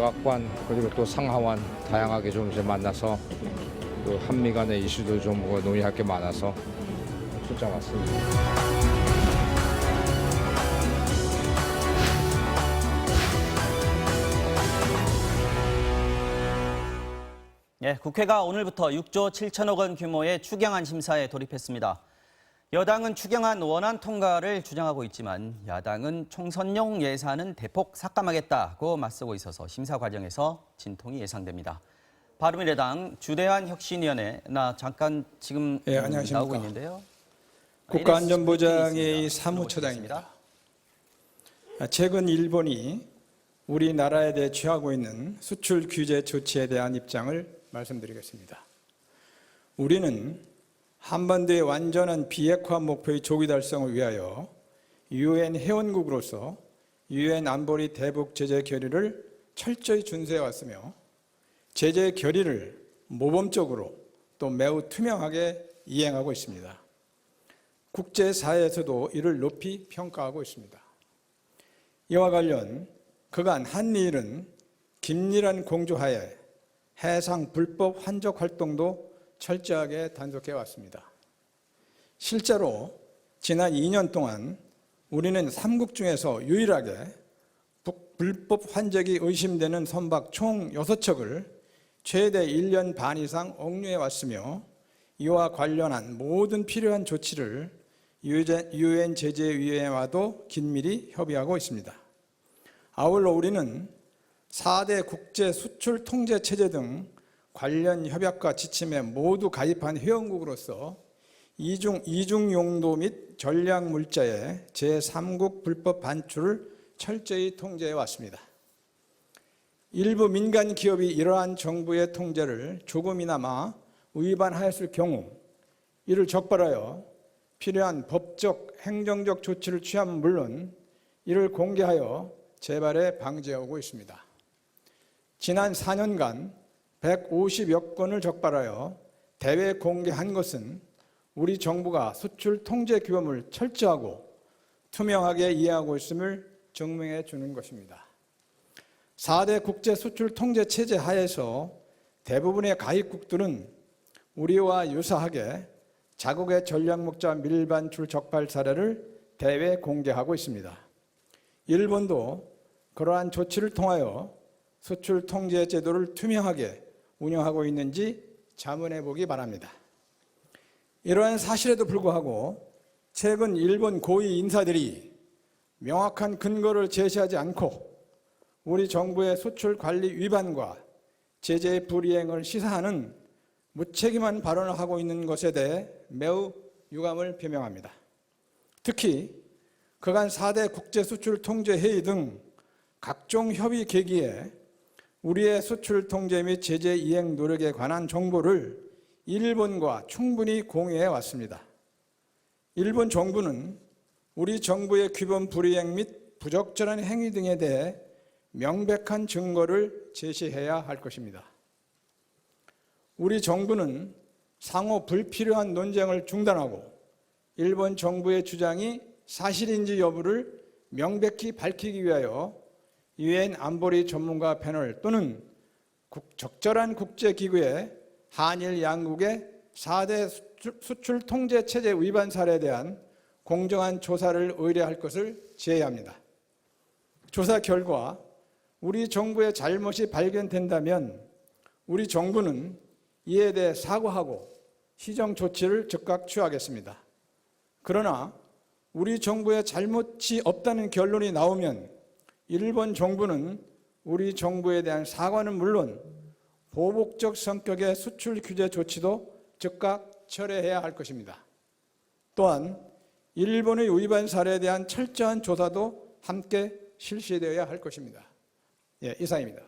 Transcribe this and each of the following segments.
백악관 그리고 또 상하원 다양하게 좀 이제 만나서 또 한미 간의 이슈도 좀 논의할 게 많아서 출장 왔습니다. 예, 국회가 오늘부터 6조 7천억 원 규모의 추경안 심사에 돌입했습니다. 여당은 추경안 원안 통과를 주장하고 있지만 야당은 총선용 예산은 대폭 삭감하겠다고 맞서고 있어서 심사 과정에서 진통이 예상됩니다. 바른미래당 주대한 혁신위원회 잠깐 지금 나오고 있는데요. 국가안전보장회의 사무처장입니다. 최근 일본이 우리나라에 대해 취하고 있는 수출 규제 조치에 대한 입장을 말씀드리겠습니다. 우리는 한반도의 완전한 비핵화 목표의 조기 달성을 위하여 유엔 회원국으로서 유엔 안보리 대북 제재 결의를 철저히 준수해 왔으며 제재 결의를 모범적으로 또 매우 투명하게 이행하고 있습니다. 국제사회에서도 이를 높이 평가하고 있습니다. 이와 관련 그간 한미일은 긴밀한 공조하에 해상 불법 환적 활동도 철저하게 단속해 왔습니다. 실제로 지난 2년 동안 우리는 3국 중에서 유일하게 불법 환적이 의심되는 선박 총 6척을 최대 1년 반 이상 억류해 왔으며 이와 관련한 모든 필요한 조치를 유엔 제재위원회와도 긴밀히 협의하고 있습니다. 아울러 우리는 4대 국제 수출 통제 체제 등 관련 협약과 지침에 모두 가입한 회원국으로서 이중 용도 및 전략 물자의 제3국 불법 반출을 철저히 통제해 왔습니다. 일부 민간 기업이 이러한 정부의 통제를 조금이나마 위반하였을 경우 이를 적발하여 필요한 법적, 행정적 조치를 취함은 물론 이를 공개하여 재발에 방지하고 있습니다. 지난 4년간 150여 건을 적발하여 대외 공개한 것은 우리 정부가 수출 통제 규범을 철저하고 투명하게 이해하고 있음을 증명해 주는 것입니다. 4대 국제 수출 통제 체제 하에서 대부분의 가입국들은 우리와 유사하게 자국의 전략목자 밀반출 적발 사례를 대외 공개하고 있습니다. 일본도 그러한 조치를 통하여 수출 통제 제도를 투명하게 운영하고 있는지 자문해 보기 바랍니다. 이러한 사실에도 불구하고 최근 일본 고위 인사들이 명확한 근거를 제시하지 않고 우리 정부의 수출 관리 위반과 제재 불이행을 시사하는 무책임한 발언을 하고 있는 것에 대해 매우 유감을 표명합니다. 특히 그간 4대 국제 수출 통제 회의 등 각종 협의 계기에 우리의 수출 통제 및 제재 이행 노력에 관한 정보를 일본과 충분히 공유해 왔습니다. 일본 정부는 우리 정부의 규범 불이행 및 부적절한 행위 등에 대해 명백한 증거를 제시해야 할 것입니다. 우리 정부는 상호 불필요한 논쟁을 중단하고 일본 정부의 주장이 사실인지 여부를 명백히 밝히기 위하여 유엔 안보리 전문가 패널 또는 적절한 국제기구에 한일 양국의 4대 수출 통제 체제 위반 사례에 대한 공정한 조사를 의뢰할 것을 제의합니다. 조사 결과 우리 정부의 잘못이 발견된다면 우리 정부는 이에 대해 사과하고 시정 조치를 즉각 취하겠습니다. 그러나 우리 정부의 잘못이 없다는 결론이 나오면 일본 정부는 우리 정부에 대한 사과는 물론 보복적 성격의 수출 규제 조치도 즉각 철회해야 할 것입니다. 또한 일본의 위반 사례에 대한 철저한 조사도 함께 실시되어야 할 것입니다. 예, 이상입니다.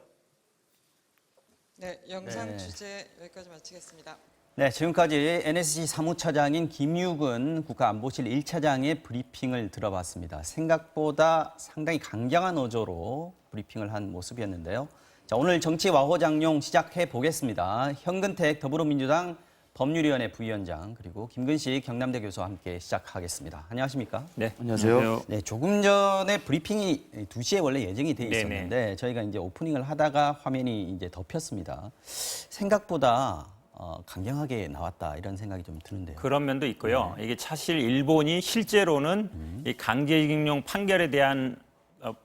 네, 영상 취재 여기까지 마치겠습니다. 네, 지금까지 NSC 사무처장인 김육은 국가안보실 1차장의 브리핑을 들어봤습니다. 생각보다 상당히 강경한 어조로 브리핑을 한 모습이었는데요. 자, 오늘 정치 와호장룡 시작해 보겠습니다. 현근택 더불어민주당 법률위원회 부위원장 그리고 김근식 경남대 교수와 함께 시작하겠습니다. 안녕하십니까? 네, 안녕하세요. 네, 조금 전에 브리핑이 2시에 원래 예정이 돼 네네. 있었는데 저희가 이제 오프닝을 하다가 화면이 이제 덮였습니다. 생각보다 강경하게 나왔다 이런 생각이 좀 드는데요. 그런 면도 있고요. 이게 사실 일본이 실제로는 이 강제징용 판결에 대한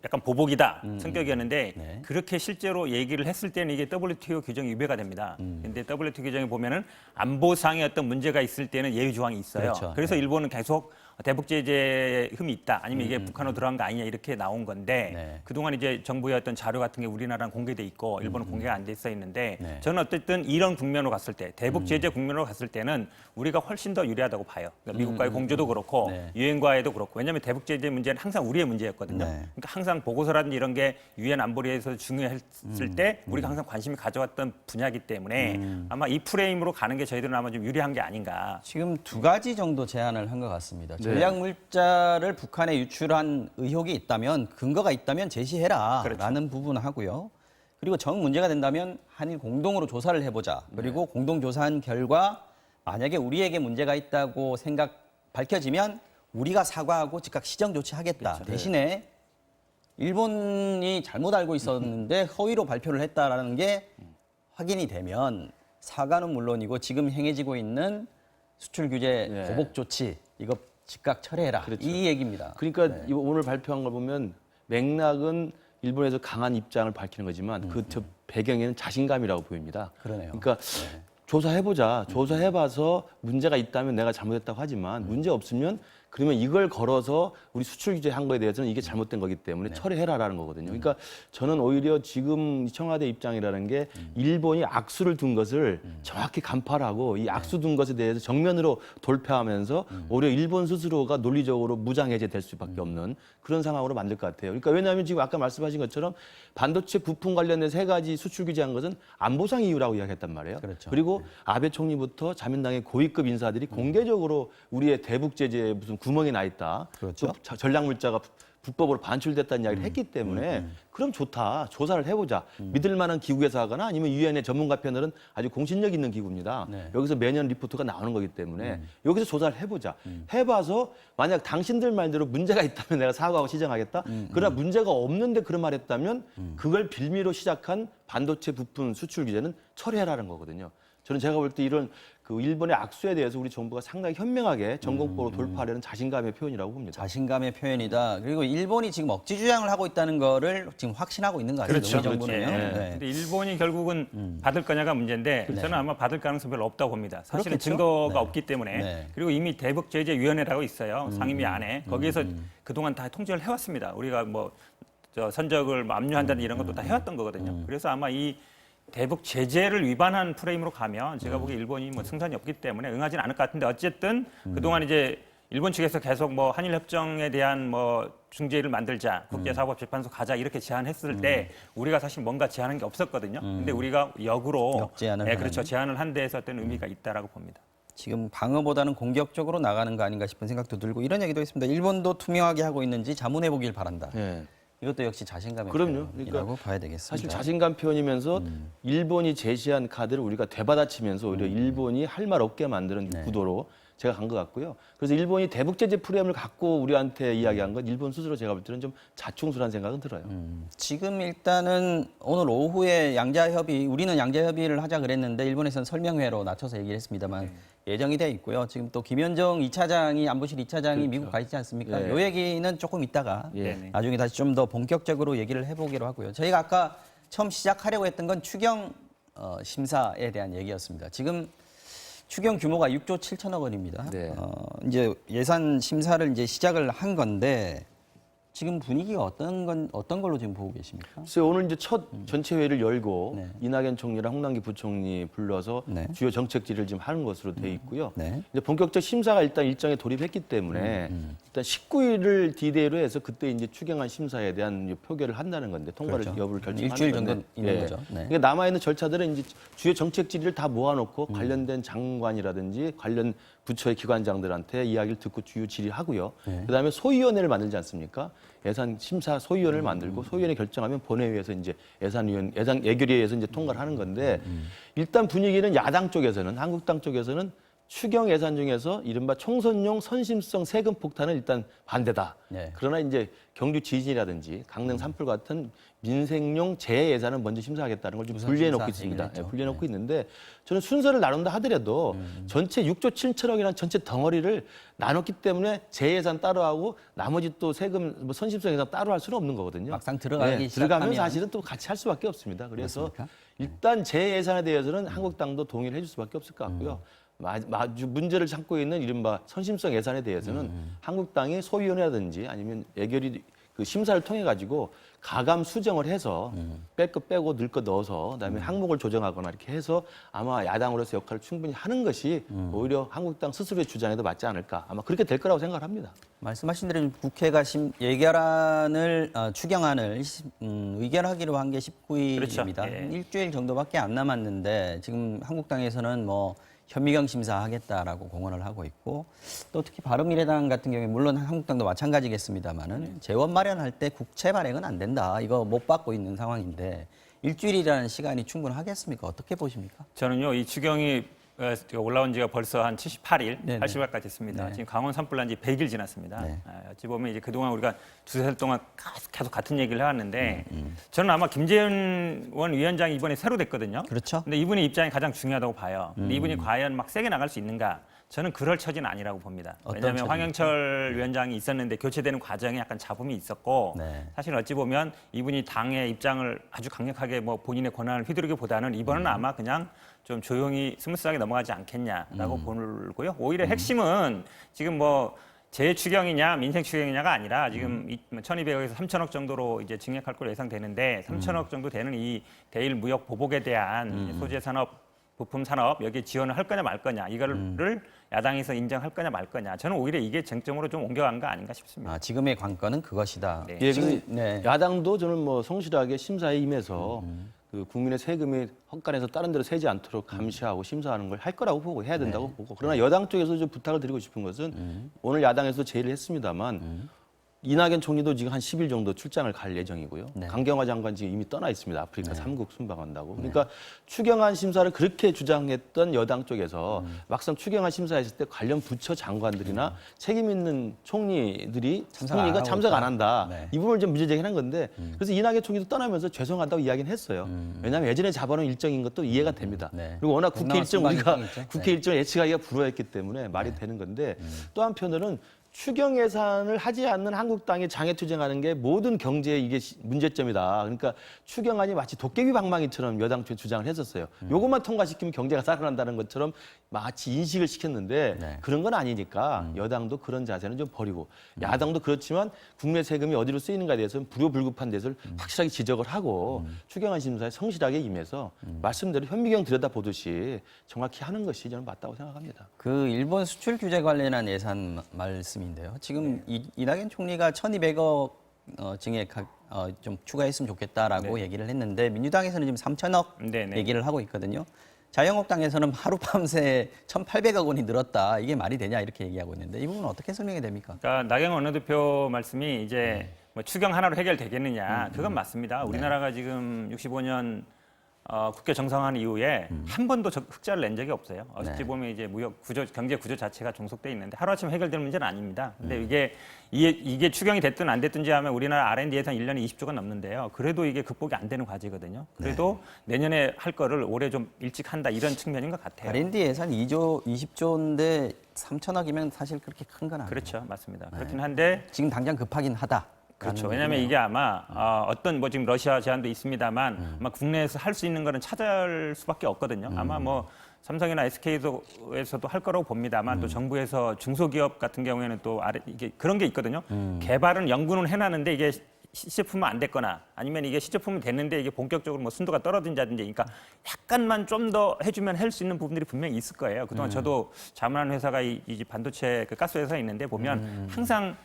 약간 보복이다 성격이었는데 네. 그렇게 실제로 얘기를 했을 때는 이게 WTO 규정이 위배가 됩니다. 근데 WTO 규정에 보면은 안보상의 어떤 문제가 있을 때는 예외 조항이 있어요. 그렇죠. 그래서 네. 일본은 계속 대북 제재 흠이 있다. 아니면 이게 북한으로 들어간 거 아니냐 이렇게 나온 건데 네. 그동안 이제 정부의 어떤 자료 같은 게 우리나라는 공개돼 있고 일본은 공개가 안 돼 있어 있는데 네. 저는 어쨌든 이런 국면으로 갔을 때 대북 제재 국면으로 갔을 때는 우리가 훨씬 더 유리하다고 봐요. 그러니까 미국과의 공조도 그렇고 네. 유엔과에도 그렇고 왜냐하면 대북 제재 문제는 항상 우리의 문제였거든요. 네. 그러니까 항상 보고서라든지 이런 게 유엔 안보리에서 중요했을 때 우리가 항상 관심이 가져왔던 분야이기 때문에 아마 이 프레임으로 가는 게 저희들은 아마 좀 유리한 게 아닌가. 지금 2가지 정도 제안을 한 것 같습니다. 전략 물자를 북한에 유출한 의혹이 있다면 근거가 있다면 제시해라 그렇죠. 라는 부분을 하고요. 그리고 정 문제가 된다면 한일 공동으로 조사를 해보자. 그리고 공동 조사한 결과 만약에 우리에게 문제가 있다고 밝혀지면 우리가 사과하고 즉각 시정 조치하겠다. 대신에 일본이 잘못 알고 있었는데 허위로 발표를 했다라는 게 확인이 되면 사과는 물론이고 지금 행해지고 있는 수출 규제 네. 보복 조치 이거 즉각 철회해라. 그렇죠. 이 얘기입니다. 그러니까 오늘 발표한 걸 보면 맥락은 일본에서 강한 입장을 밝히는 거지만 그 배경에는 자신감이라고 보입니다. 그러네요. 그러니까 조사해보자. 조사해봐서 문제가 있다면 내가 잘못했다고 하지만 문제 없으면 그러면 이걸 걸어서 우리 수출 규제 한 거에 대해서는 이게 잘못된 거기 때문에 처리해라라는 거거든요. 그러니까 저는 오히려 지금 청와대 입장이라는 게 일본이 악수를 둔 것을 정확히 간파하고 이 악수 둔 것에 대해서 정면으로 돌파하면서 오히려 일본 스스로가 논리적으로 무장해제될 수밖에 없는 그런 상황으로 만들 것 같아요. 그러니까 왜냐하면 지금 아까 말씀하신 것처럼 반도체 부품 관련된 3가지 수출 규제한 것은 안보상 이유라고 이야기했단 말이에요. 그렇죠. 그리고 아베 총리부터 자민당의 고위급 인사들이 공개적으로 우리의 대북 제재에 무슨 구멍이 나 있다. 그렇죠. 또 전략 물자가 불법으로 반출됐다는 이야기를 했기 때문에 그럼 좋다. 조사를 해보자. 믿을 만한 기구에서 하거나 아니면 유엔의 전문가 패널은 아주 공신력 있는 기구입니다. 네. 여기서 매년 리포트가 나오는 거기 때문에 여기서 조사를 해보자. 해봐서 만약 당신들 말대로 문제가 있다면 내가 사과하고 시정하겠다. 그러나 문제가 없는데 그런 말 했다면 그걸 빌미로 시작한 반도체 부품 수출 규제는 철회하라는 거거든요. 저는 제가 볼 때 이런 그 일본의 악수에 대해서 우리 정부가 상당히 현명하게 전공법으로 돌파하려는 자신감의 표현이라고 봅니다. 자신감의 표현이다. 그리고 일본이 지금 억지 주장을 하고 있다는 거를 지금 확신하고 있는 것 같아요. 그렇죠. 우리 정부는요. 그렇죠. 네. 근데 일본이 결국은 받을 거냐가 문제인데 저는 아마 받을 가능성이 별로 없다고 봅니다. 사실은 그렇겠죠? 증거가 네. 없기 때문에 네. 그리고 이미 대북제재위원회라고 있어요. 상임위 안에 거기에서 그동안 다 통제를 해왔습니다. 우리가 뭐 선적을 뭐 압류한다는 이런 것도 다 해왔던 거거든요. 그래서 아마 이 대북 제재를 위반한 프레임으로 가면 제가 보기에 일본이 뭐 승산이 없기 때문에 응하지는 않을 것 같은데 어쨌든 그동안 이제 일본 측에서 계속 뭐 한일 협정에 대한 뭐 중재를 만들자, 국제사법재판소 가자 이렇게 제안했을 때 우리가 사실 뭔가 제안한 게 없었거든요. 근데 우리가 역으로 역제안을 네, 하는. 그렇죠. 제안을 한 데에서 어떤 의미가 있다라고 봅니다. 지금 방어보다는 공격적으로 나가는 거 아닌가 싶은 생각도 들고 이런 얘기도 있습니다. 일본도 투명하게 하고 있는지 자문해 보길 바란다. 예. 이것도 역시 자신감의 그럼요. 표현이라고 그러니까 봐야 되겠습니다. 사실 자신감 표현이면서 일본이 제시한 카드를 우리가 되받아치면서 오히려 일본이 할 말 없게 만드는 구도로 제가 간 것 같고요. 그래서 일본이 대북 제재 프레임을 갖고 우리한테 이야기한 건 일본 스스로 제가 볼 때는 좀 자충수라는 생각은 들어요. 지금 일단은 오늘 오후에 양자협의, 우리는 양자협의를 하자 그랬는데 일본에서는 설명회로 낮춰서 얘기를 했습니다만 예정이 돼 있고요. 지금 또 김현정 2차장이 안보실 2차장이 미국 가 있지 않습니까? 예. 요 얘기는 조금 있다가 예. 나중에 다시 좀 더 본격적으로 얘기를 해보기로 하고요. 저희가 아까 처음 시작하려고 했던 건 추경 심사에 대한 얘기였습니다. 지금 추경 규모가 6조 7천억 원입니다. 네. 이제 예산 심사를 이제 시작을 한 건데 지금 분위기가 어떤 걸로 지금 보고 계십니까? 그래서 오늘 이제 첫 전체 회의를 열고 네. 이낙연 총리랑 홍남기 부총리 불러서 네. 주요 정책지를 지금 하는 것으로 돼 있고요. 네. 이제 본격적 심사가 일단 일정에 돌입했기 때문에 일단 19일을 디데이로 해서 그때 이제 추경안 심사에 대한 이제 표결을 한다는 건데 통과를 그렇죠. 여부를 결정하는 일주일 건데. 정도 있는 거죠. 네. 그러니까 남아 있는 절차들은 이제 주요 정책 질의를 다 모아놓고 관련된 장관이라든지 관련 부처의 기관장들한테 이야기를 듣고 주요 질의하고요. 그다음에 소위원회를 만들지 않습니까? 예산 심사 소위원회를 만들고 소위원회 결정하면 본회의에서 이제 예산 예결위에서 이제 통과를 하는 건데 일단 분위기는 야당 쪽에서는 한국당 쪽에서는 추경 예산 중에서 이른바 총선용 선심성 세금 폭탄은 일단 반대다. 네. 그러나 이제 경주 지진이라든지 강릉 산불 같은 민생용 재해 예산은 먼저 심사하겠다는 걸 좀 우선 분리해 놓고 심사 있습니다. 얘기를 했죠. 분리해 놓고 있는데 저는 순서를 나눈다 하더라도 전체 6조 7천억이라는 전체 덩어리를 나눴기 때문에 재해 예산 따로 하고 나머지 또 세금 뭐 선심성 예산 따로 할 수는 없는 거거든요. 막상 들어가기 들어가면 시작하면 사실은 또 같이 할 수밖에 없습니다. 그래서 그렇습니까? 일단 재해 예산에 대해서는 한국당도 동의를 해줄 수밖에 없을 것 같고요. 아주 문제를 찾고 있는 이른바 선심성 예산에 대해서는 한국당이 소위원회라든지 아니면 예결위 그 심사를 통해 가지고 가감 수정을 해서 뺄 거 빼고 넣을 거 넣어서 그다음에 항목을 조정하거나 이렇게 해서 아마 야당으로서 역할을 충분히 하는 것이 오히려 한국당 스스로의 주장에도 맞지 않을까 아마 그렇게 될 거라고 생각합니다. 말씀하신 대로 국회가 예결안을 추경안을 의결하기로 한 게 19일입니다. 그렇죠. 예. 일주일 정도밖에 안 남았는데 지금 한국당에서는 뭐 현미경 심사하겠다라고 공언을 하고 있고 또 특히 바른미래당 같은 경우에 물론 한국당도 마찬가지겠습니다만은 재원 마련할 때 국채 발행은 안 된다. 이거 못 받고 있는 상황인데 일주일이라는 시간이 충분하겠습니까? 어떻게 보십니까? 저는요, 이 추경이 올라온 지가 벌써 한 78일, 네네. 80일까지 됐습니다. 네. 지금 강원 산불 난 지 100일 지났습니다. 네. 어찌 보면 이제 그동안 우리가 두세 달 동안 계속 같은 얘기를 해왔는데 저는 아마 김재현 위원장이 이번에 새로 됐거든요. 그렇죠. 근데 이분의 입장이 가장 중요하다고 봐요. 근데 이분이 과연 막 세게 나갈 수 있는가? 저는 그럴 처지는 아니라고 봅니다. 어떤 왜냐하면 처지입니까? 황영철 위원장이 있었는데 교체되는 과정에 약간 잡음이 있었고 네. 사실 어찌 보면 이분이 당의 입장을 아주 강력하게 뭐 본인의 권한을 휘두르기보다는 이번은 아마 그냥 좀 조용히 스무스하게 넘어가지 않겠냐라고 보고요. 오히려 핵심은 지금 뭐 재추경이냐 민생 추경이냐가 아니라 지금 1,200억에서 3,000억 정도로 이제 증액할 걸로 예상되는데 3,000억 정도 되는 이 대일 무역 보복에 대한 소재 산업 부품 산업 여기에 지원을 할 거냐 말 거냐 이거를 야당에서 인정할 거냐 말 거냐 저는 오히려 이게 쟁점으로 좀 옮겨간 거 아닌가 싶습니다. 지금의 관건은 그것이다. 네. 예, 지금, 그 야당도 저는 뭐 성실하게 심사에 임해서 그 국민의 세금이 헛간에서 다른 데로 새지 않도록 감시하고 심사하는 걸 할 거라고 보고 해야 된다고 보고 그러나 여당 쪽에서 좀 부탁을 드리고 싶은 것은 오늘 야당에서도 제의를 했습니다만 이낙연 총리도 지금 한 10일 정도 출장을 갈 예정이고요. 네. 강경화 장관 지금 이미 떠나 있습니다. 아프리카 3국 순방한다고. 그러니까 추경안 심사를 그렇게 주장했던 여당 쪽에서 막상 추경안 심사했을 때 관련 부처 장관들이나 책임 있는 총리가 참석 안 한다. 네. 이 부분을 좀 문제 제기한 건데 그래서 이낙연 총리도 떠나면서 죄송하다고 이야기는 했어요. 왜냐하면 예전에 잡아놓은 일정인 것도 이해가 됩니다. 네. 그리고 워낙 국회 일정 우리가 일정이죠. 국회 네. 일정을 예측하기가 불허했기 때문에 말이 되는 건데 또 한편으로는 추경 예산을 하지 않는 한국당이 장애투쟁하는 게 모든 경제에 이게 문제점이다. 그러니까 추경안이 마치 도깨비 방망이처럼 여당 쪽에 주장을 했었어요. 요것만 통과시키면 경제가 살아난다는 것처럼 마치 인식을 시켰는데 네. 그런 건 아니니까 여당도 그런 자세는 좀 버리고 야당도 그렇지만 국내 세금이 어디로 쓰이는가에 대해서는 불효불급한 데서 확실하게 지적을 하고 추경안 심사에 성실하게 임해서 말씀대로 현미경 들여다보듯이 정확히 하는 것이 저는 맞다고 생각합니다. 그 일본 수출 규제 관련한 예산 말씀인데요. 지금 이낙연 총리가 1,200억 증액 좀 추가했으면 좋겠다라고 얘기를 했는데 민주당에서는 지금 3,000억 네네. 얘기를 하고 있거든요. 자유한국당에서는 하룻밤새 1,800억 원이 늘었다. 이게 말이 되냐 이렇게 얘기하고 있는데 이 부분은 어떻게 설명이 됩니까? 그러니까 나경원 원내대표 말씀이 이제 뭐 추경 하나로 해결되겠느냐 그건 맞습니다. 우리나라가 지금 65년 국회 정상화 이후에 한 번도 흑자를 낸 적이 없어요. 어찌 보면 이제 무역 구조, 경제 구조 자체가 종속돼 있는데 하루아침에 해결되는 문제는 아닙니다. 근데 이게 추경이 됐든 안 됐든지 하면 우리나라 R&D 예산 1년에 20조가 넘는데요. 그래도 이게 극복이 안 되는 과제거든요. 그래도 내년에 할 거를 올해 좀 일찍 한다 이런 측면인 것 같아요. R&D 예산 20조인데 3,000억이면 사실 그렇게 큰 건 아니에요. 그렇죠, 맞습니다. 그렇긴 한데 지금 당장 급하긴 하다. 그렇죠. 왜냐하면 이게 아마 어떤 뭐 지금 러시아 제한도 있습니다만 아마 국내에서 할 수 있는 거는 찾을 수밖에 없거든요. 아마 뭐 삼성이나 SK에서도 할 거라고 봅니다만 또 정부에서 중소기업 같은 경우에는 또 이게 그런 게 있거든요. 개발은 연구는 해놨는데 이게 시제품은 안 됐거나 아니면 이게 시제품은 됐는데 이게 본격적으로 뭐 순도가 떨어진다든지 그러니까 약간만 좀 더 해주면 할 수 있는 부분들이 분명히 있을 거예요. 그동안 저도 자문하는 회사가 이 반도체 그 가스 회사에 있는데 보면 항상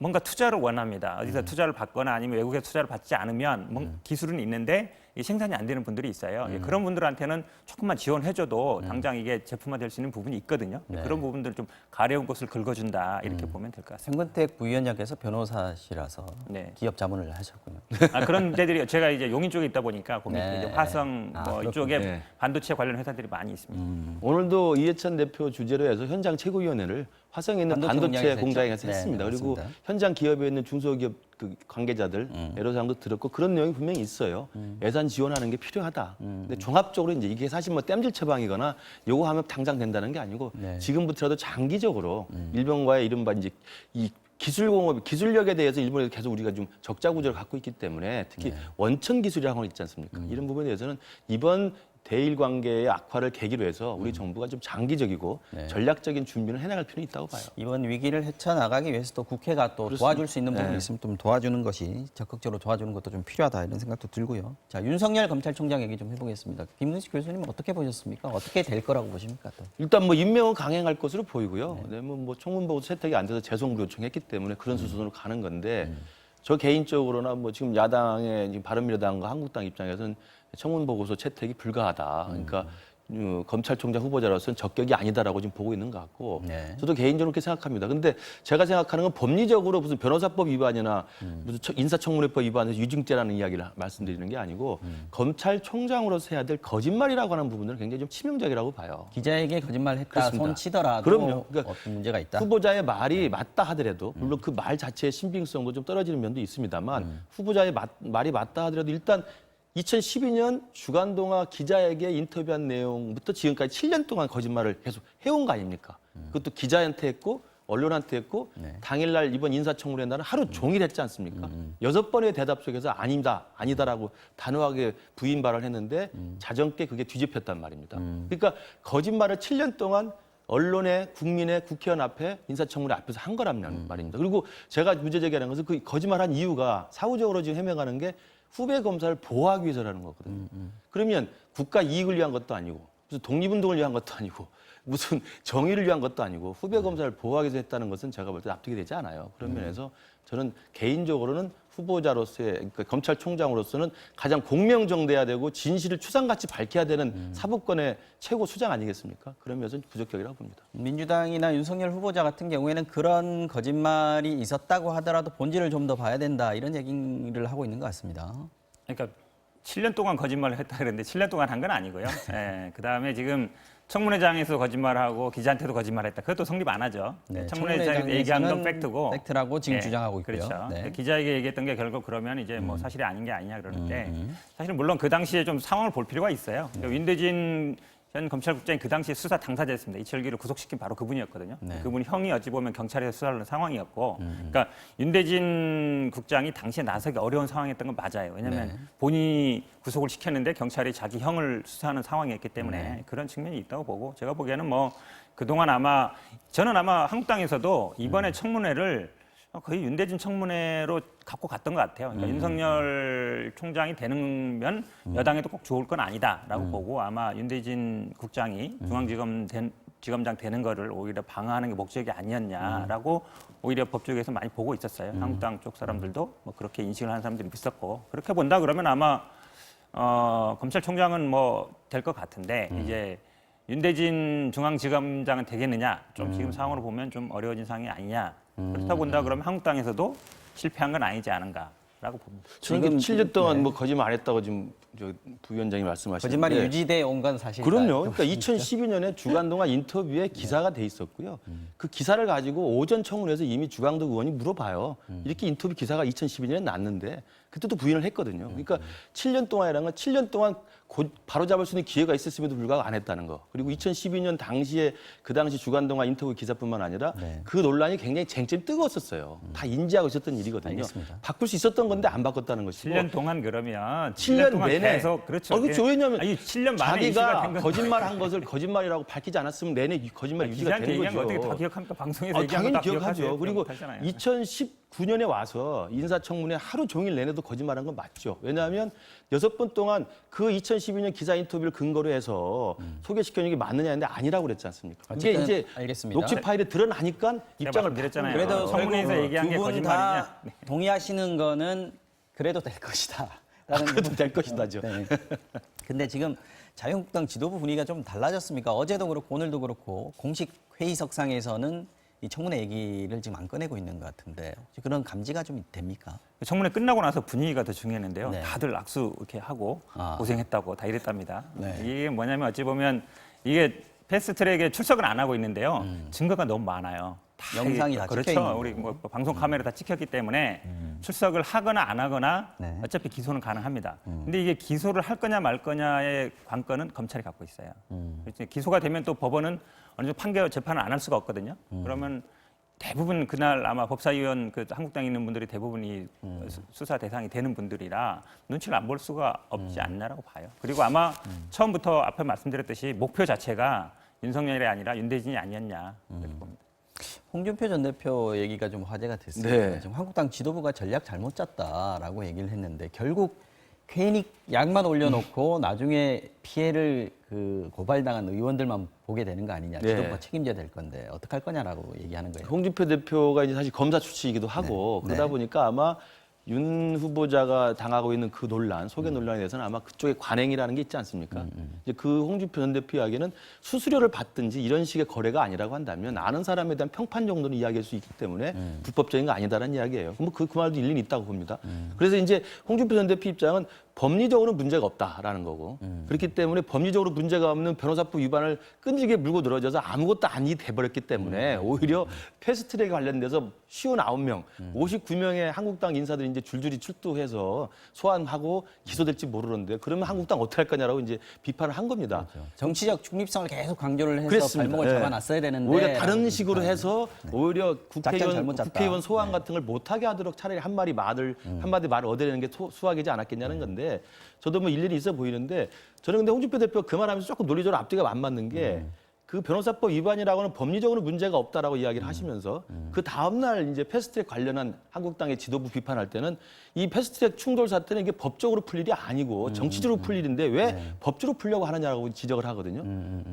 뭔가 투자를 원합니다. 어디서 투자를 받거나 아니면 외국에서 투자를 받지 않으면 기술은 있는데 이 생산이 안 되는 분들이 있어요. 예, 그런 분들한테는 조금만 지원해줘도 당장 이게 제품화될 수 있는 부분이 있거든요. 네. 그런 부분들을 좀 가려운 곳을 긁어준다 이렇게 보면 될 것 같습니다. 생근택 부위원장께서 변호사시라서 네. 기업 자문을 하셨군요. 그런 데들이 제가 이제 용인 쪽에 있다 보니까 거기 네. 이제 화성 뭐 그렇군요. 이쪽에 네. 반도체 관련 회사들이 많이 있습니다. 오늘도 이해찬 대표 주재로 해서 현장 최고위원회를 화성에 있는 반도체 반도체 공장에서 공장에서 했죠? 했습니다. 네, 그리고 맞습니다. 현장 기업에 있는 중소기업 그 관계자들, 애로사항도 들었고 그런 내용이 분명히 있어요. 예산 지원하는 게 필요하다. 근데 종합적으로 이제 이게 사실 뭐 땜질 처방이거나 요거 하면 당장 된다는 게 아니고 네. 지금부터라도 장기적으로 일본과의 이른바 이제 이 기술공업, 기술력에 대해서 일본에서 계속 우리가 좀 적자 구조를 갖고 있기 때문에 특히 원천 기술이라는 거 있지 않습니까? 이런 부분에 대해서는 이번 대일 관계의 악화를 계기로 해서 우리 정부가 좀 장기적이고 전략적인 준비를 해나갈 필요는 있다고 봐요. 이번 위기를 헤쳐나가기 위해서 또 국회가 또 도와줄 수 있는 부분이 있으면 좀 도와주는 것이 적극적으로 도와주는 것도 좀 필요하다 이런 생각도 들고요. 자, 윤석열 검찰총장 얘기 좀 해보겠습니다. 김문식 교수님 어떻게 보셨습니까? 어떻게 될 거라고 보십니까? 또? 일단 뭐 임명은 강행할 것으로 보이고요. 네, 뭐 청문보고 채택이 안 돼서 재송부 요청했기 때문에 그런 수순으로 가는 건데 저 개인적으로나 뭐 지금 야당의 지금 바른미래당과 한국당 입장에서는 청문보고서 채택이 불가하다. 그러니까 검찰총장 후보자로서는 적격이 아니다라고 지금 보고 있는 것 같고 네. 저도 개인적으로 그렇게 생각합니다. 근데 제가 생각하는 건 법리적으로 무슨 변호사법 위반이나 무슨 인사청문회법 위반에서 유증죄라는 이야기를 말씀드리는 게 아니고 검찰총장으로서 해야 될 거짓말이라고 하는 부분은 굉장히 좀 치명적이라고 봐요. 기자에게 거짓말했다 그렇습니다. 손 치더라도 그럼요. 그러니까 어떤 문제가 있다. 후보자의 말이 맞다 하더라도 물론 그 말 자체의 신빙성도 좀 떨어지는 면도 있습니다만 후보자의 말이 맞다 하더라도 일단 2012년 주간동화 기자에게 인터뷰한 내용부터 지금까지 7년 동안 거짓말을 계속 해온 거 아닙니까? 그것도 기자한테 했고 언론한테 했고 당일날 이번 인사청문회 날은 하루 종일 했지 않습니까? 6번의 대답 속에서 아니다라고 단호하게 부인 발언했는데 자정께 그게 뒤집혔단 말입니다. 그러니까 거짓말을 7년 동안 언론에 국민의 국회의원 앞에 인사청문회 앞에서 한 거란 말입니다. 그리고 제가 문제 제기하는 것은 그 거짓말한 이유가 사후적으로 지금 해명하는 게 후배 검사를 보호하기 위해서라는 거거든요. 그러면 국가 이익을 위한 것도 아니고 무슨 독립운동을 위한 것도 아니고 무슨 정의를 위한 것도 아니고 후배 검사를 보호하기 위해서 했다는 것은 제가 볼 때 납득이 되지 않아요. 그런 면에서 저는 개인적으로는 후보자로서의 그러니까 검찰총장으로서는 가장 공명정대해야 되고 진실을 추상같이 밝혀야 되는 사법권의 최고 수장 아니겠습니까? 그런 면에서 부적격이라고 봅니다. 민주당이나 윤석열 후보자 같은 경우에는 그런 거짓말이 있었다고 하더라도 본질을 좀 더 봐야 된다 이런 얘기를 하고 있는 것 같습니다. 그러니까 7년 동안 거짓말을 했다 그랬는데 7년 동안 한 건 아니고요. 예, 그다음에 지금 청문회장에서 거짓말하고 기자한테도 거짓말했다. 그것도 성립 안 하죠. 네, 청문회장에서 얘기한 건 청문회장에서는 팩트고 팩트라고 지금 예, 주장하고 있고요. 그렇죠. 네. 기자에게 얘기했던 게 결국 그러면 이제 뭐 사실이 아닌 게 아니냐 그러는데 사실은 물론 그 당시에 좀 상황을 볼 필요가 있어요. 윤대진 전 검찰국장이 그 당시에 수사 당사자였습니다. 이철기를 구속시킨 바로 그분이었거든요. 네. 그분이 형이 어찌 보면 경찰에서 수사를 한 상황이었고, 그러니까 윤대진 국장이 당시에 나서기 어려운 상황이었던 건 맞아요. 왜냐하면 네. 본인이 구속을 시켰는데 경찰이 자기 형을 수사하는 상황이었기 때문에 그런 측면이 있다고 보고 제가 보기에는 뭐 그동안 저는 아마 한국당에서도 이번에 청문회를 거의 윤대진 청문회로 갖고 갔던 것 같아요. 그러니까 윤석열 총장이 되면 여당에도 꼭 좋을 건 아니다라고 보고 아마 윤대진 국장이 중앙지검장 되는 거를 오히려 방어하는 게 목적이 아니었냐라고 오히려 법조계에서 많이 보고 있었어요. 한국당 쪽 사람들도 뭐 그렇게 인식을 하는 사람들이 있었고 그렇게 본다 그러면 아마 검찰총장은 뭐 될 것 같은데 이제 윤대진 중앙지검장은 되겠느냐 좀 지금 상황으로 보면 좀 어려워진 상황이 아니냐 그렇다 본다 그러면 한국당에서도 실패한 건 아니지 않은가라고 봅니다. 지금 7년 동안 뭐 거짓말 안 했다고 지금 저 부위원장이 말씀하시는데 거짓말이 유지돼 온 건 사실이다. 그럼요. 그러니까 2012년에 주간동화 인터뷰에 기사가 돼 있었고요. 그 기사를 가지고 오전 청문회에서 이미 주광덕 의원이 물어봐요. 이렇게 인터뷰 기사가 2012년에 났는데 그때도 부인을 했거든요. 그러니까 7년 동안이라는 건 7년 동안 바로잡을 수 있는 기회가 있었음에도 불구하고 안 했다는 거. 그리고 2012년 당시에 그 당시 주간동화 인터뷰 기사뿐만 아니라 그 논란이 굉장히 쟁점이 뜨거웠었어요. 다 인지하고 있었던 일이거든요. 알겠습니다. 바꿀 수 있었던 건데 안 바꿨다는 것이고. 7년 동안 그러면 7년 동안 내내 계속 그렇죠. 그렇죠. 왜냐하면 아니, 7년 만에 이슈가 자기가 된 건 거짓말한 것을 거짓말이라고 밝히지 않았으면 내내 거짓말 유지가 기자한테 되는 얘기한 거 거죠. 어떻게 다 기억합니까? 방송에서 얘기한 당연히 거다 기억하죠. 그리고 못하잖아요. 2019년에 와서 인사청문회 하루 종일 내내도 거짓말한 건 맞죠. 왜냐하면 6번 동안 그 2012년 기자 인터뷰를 근거로 해서 소개시켜준 게 맞느냐 했는데 아니라고 그랬지 않습니까? 이게 어쨌든 이제 알겠습니다. 녹취 파일에 드러나니까 입장을 말씀드렸잖아요. 그래도 청문회에서 결국 얘기한 게 두 분 거짓말이냐? 다 동의하시는 거는 그래도 될 것이다. 그래도 될 것이다죠. 네. 근데 지금 자유한국당 지도부 분위기가 좀 달라졌습니까? 어제도 그렇고 오늘도 그렇고 공식 회의석상에서는 이 청문회 얘기를 지금 안 꺼내고 있는 것 같은데 혹시 그런 감지가 좀 됩니까? 청문회 끝나고 나서 분위기가 더 중요했는데요. 네. 다들 악수 이렇게 하고 아. 고생했다고 다 이랬답니다. 네. 이게 뭐냐면 어찌 보면 이게 패스트트랙에 출석을 안 하고 있는데요. 증거가 너무 많아요. 영상이 다 그렇죠. 찍혀 있는 우리 뭐 방송 카메라 다 찍혔기 때문에 출석을 하거나 안 하거나 네. 어차피 기소는 가능합니다. 근데 이게 기소를 할 거냐 말 거냐의 관건은 검찰이 갖고 있어요. 그래서 기소가 되면 또 법원은 어느 정도 판결 재판을 안 할 수가 없거든요. 그러면 대부분 그날 아마 법사위원 그 한국당에 있는 분들이 대부분이 수사 대상이 되는 분들이라 눈치를 안 볼 수가 없지 않나라고 봐요. 그리고 아마 처음부터 앞에 말씀드렸듯이 목표 자체가 윤석열이 아니라 윤대진이 아니었냐 이렇게 봅니다. 홍준표 전 대표 얘기가 좀 화제가 됐습니다. 네. 지금 한국당 지도부가 전략 잘못 짰다라고 얘기를 했는데 결국 괜히 약만 올려놓고 나중에 피해를 그 고발당한 의원들만 보게 되는 거 아니냐. 네. 지도부가 책임져야 될 건데 어떡할 거냐라고 얘기하는 거예요. 홍준표 대표가 이제 사실 검사 출신이기도 하고 네. 그러다 네. 보니까 아마 윤 후보자가 당하고 있는 그 논란, 소개 논란에 대해서는 아마 그쪽에 관행이라는 게 있지 않습니까? 이제 그 홍준표 전 대표 이야기는 수수료를 받든지 이런 식의 거래가 아니라고 한다면 아는 사람에 대한 평판 정도는 이야기할 수 있기 때문에 불법적인 거 아니다라는 이야기예요. 그럼 그 말도 일리는 있다고 봅니다. 그래서 이제 홍준표 전 대표 입장은 법리적으로는 문제가 없다라는 거고 그렇기 때문에 법리적으로 문제가 없는 변호사법 위반을 끈질기게 물고 늘어져서 아무것도 아니 돼버렸기 때문에 오히려 패스트트랙에 관련돼서 59명, 59명의 한국당 인사들이 이제 줄줄이 출두해서 소환하고 기소될지 모르는데 그러면 한국당 어떻게 할 거냐라고 이제 비판을 한 겁니다. 정치적 중립성을 계속 강조를 해서 그랬습니다. 발목을 네. 잡아놨어야 되는데 오히려 다른 식으로 해서 오히려 작전 잘못 짰다. 국회의원 소환 같은 걸 못하게 하도록 차라리 한 마디 말을 얻어내는 게 수학이지 않았겠냐는 건데 저도 뭐 일일이 있어 보이는데 저는 근데 홍준표 대표 그 말하면서 조금 논리적으로 앞뒤가 안 맞는 게 그 변호사법 위반이라고는 법리적으로 문제가 없다라고 이야기를 하시면서 그 다음 날 이제 패스트트랙 관련한 한국당의 지도부 비판할 때는 이 패스트트랙 충돌 사태는 이게 법적으로 풀 일이 아니고 정치적으로 풀 일인데 왜 법적으로 풀려고 하느냐라고 지적을 하거든요.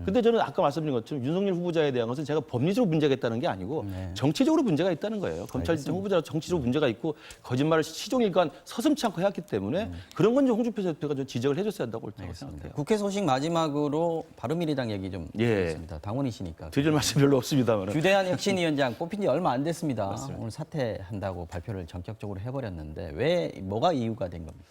근데 저는 아까 말씀드린 것처럼 윤석열 후보자에 대한 것은 제가 법리적으로 문제가 있다는 게 아니고 정치적으로 문제가 있다는 거예요. 검찰 후보자로 정치적으로 문제가 있고 거짓말을 시종일관 서슴지 않고 해왔기 때문에 그런 건 좀 홍준표 대표가 좀 지적을 해줬어야 한다고 생각해요. 국회 소식 마지막으로 바른미래당 얘기 좀 예. 드리겠습니다. 당원이시니까. 드릴 말씀 별로 없습니다만. 주대한 혁신위원장 뽑힌 지 얼마 안 됐습니다. 오늘 사퇴한다고 발표를 전격적으로 해버렸는데 왜 뭐가 이유가 된 겁니까?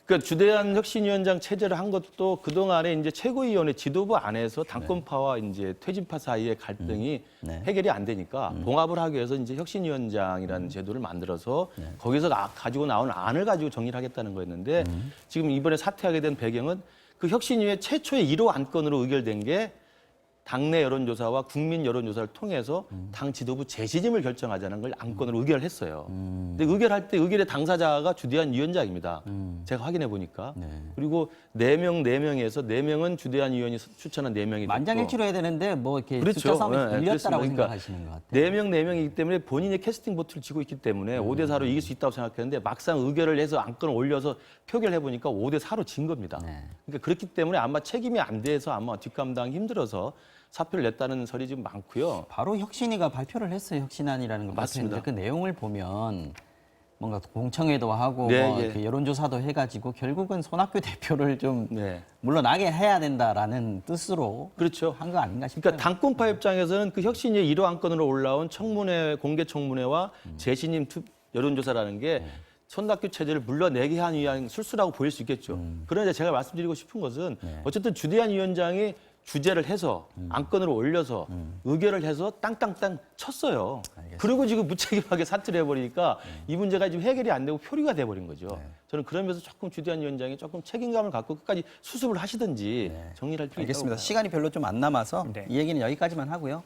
그러니까 주대한 혁신위원장 체제를 한 것도 그동안에 이제 최고위원회 지도부 안에서 당권파와 이제 퇴진파 사이의 갈등이 네. 해결이 안 되니까 봉합을 하기 위해서 이제 혁신위원장이라는 제도를 만들어서 거기서 가지고 나온 안을 가지고 정리를 하겠다는 거였는데 지금 이번에 사퇴하게 된 배경은 그 혁신위의 최초의 1호 안건으로 의결된 게 당내 여론조사와 국민 여론조사를 통해서 당 지도부 재시임을 결정하자는 걸 안건으로 의결했어요. 근데 의결할 때 의결의 당사자가 주대한 위원장입니다. 제가 확인해 보니까. 네. 그리고 4명에서 4명은 주대한 위원이 추천한 4명이 만장일치로 해야 되는데 뭐 이렇게 그렇죠. 숫자 싸움이 네, 불렸다라고 그렇습니다. 생각하시는 것 같아요. 4명이기 때문에 본인이 캐스팅 보트를 쥐고 있기 때문에 5대4로 이길 수 있다고 생각했는데 막상 의결을 해서 안건을 올려서 표결해 보니까 5대4로 진 겁니다. 네. 그러니까 그렇기 때문에 아마 책임이 안 돼서 아마 뒷감당이 힘들어서 사표를 냈다는 설이 지금 많고요. 바로 혁신위가 발표를 했어요. 혁신안이라는 걸 맞습니다. 발표했는데 그 내용을 보면 뭔가 공청회도 하고 네, 뭐 예. 이렇게 여론조사도 해가지고 결국은 손학규 대표를 좀 네. 물러나게 해야 된다라는 뜻으로 그렇죠. 한 거 아닌가 싶어요. 그러니까 당권파 입장에서는 그 혁신위의 1호 안건으로 올라온 청문회, 공개 청문회와 재신임 여론조사라는 게 손학규 체제를 물러내게 한 위한 술수라고 보일 수 있겠죠. 그러나 제가 말씀드리고 싶은 것은 어쨌든 주대한 위원장이 주재를 해서 안건으로 올려서 의결을 해서 땅땅땅 쳤어요. 알겠습니다. 그리고 지금 무책임하게 사퇴를 해버리니까 이 문제가 지금 해결이 안 되고 표류가 돼버린 거죠. 저는 그러면서 조금 주대한 위원장이 조금 책임감을 갖고 끝까지 수습을 하시든지 정리를 할 필요가 있다고 알겠습니다. 봐요. 시간이 별로 좀 안 남아서 네. 이 얘기는 여기까지만 하고요.